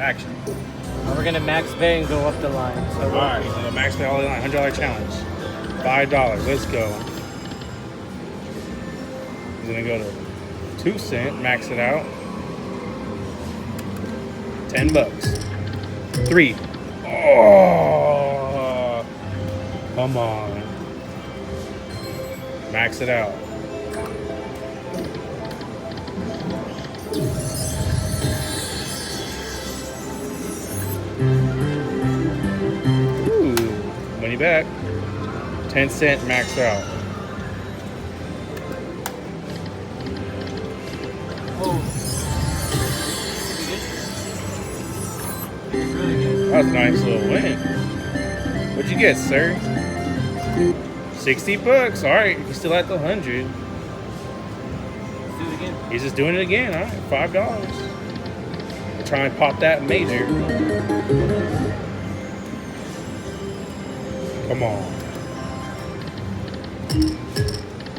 Action. We're gonna max pay and go up the line. So All right, so the max pay all the line, $100 challenge. $5. Let's go. We're gonna go to 2 cent, max it out. $10. 3. Oh, come on. Max it out. Ooh, money back. 10 cent max out. That was a nice little win. What'd you get, sir? $60. All right, you're still at the 100. let's do it again. He's just doing it again. All right, $5. Try and pop that major. Come on.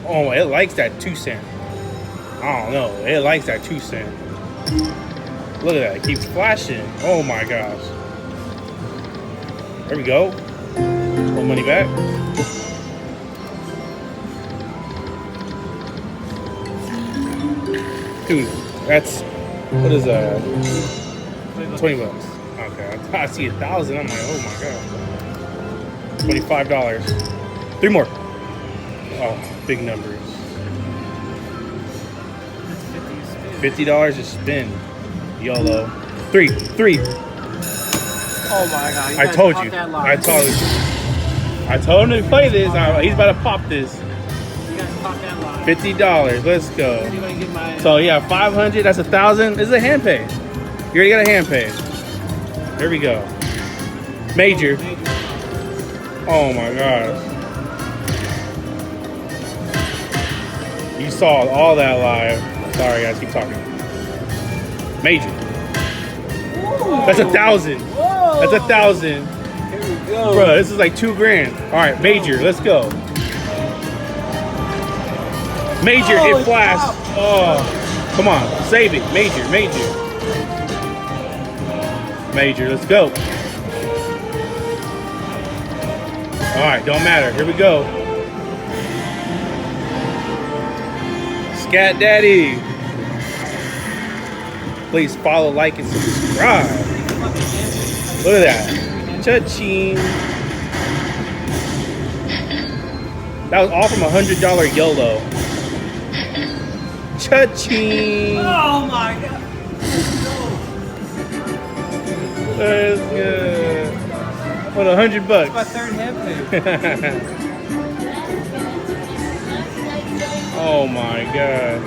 Oh, it likes that 2 cent. I don't know. It likes that 2 cent. Look at that. It keeps flashing. Oh my gosh. There we go. Pull money back. Dude, that's, what is that? 20 bucks. Okay. I see 1,000. I'm like, oh my god. $25. 3 more. Oh, big numbers. $50 to spin. YOLO. 3. Oh my god! You I guys told popped you. that line. I told you. I told him to play this. He's about to pop this. You guys popped that line. $50. Let's go. Anybody get my? So yeah, 500. That's 1,000. This is a hand pay. You already got a hand pay. There we go. Major. Oh my gosh. You saw all that live. Sorry guys, keep talking. Major. That's 1,000. That's 1,000. Here we go. Bro, this is like $2,000. All right, major. Let's go. Major, it flashed. Oh, come on, save it. Major. Major, let's go. All right, don't matter. Here we go. Scat Daddy. Please follow, like, and subscribe. Look at that. Cha-ching. That was all from $100 YOLO. Cha-ching. Oh my god! That's good. What, $100 bucks? My third hand pay. Oh my god.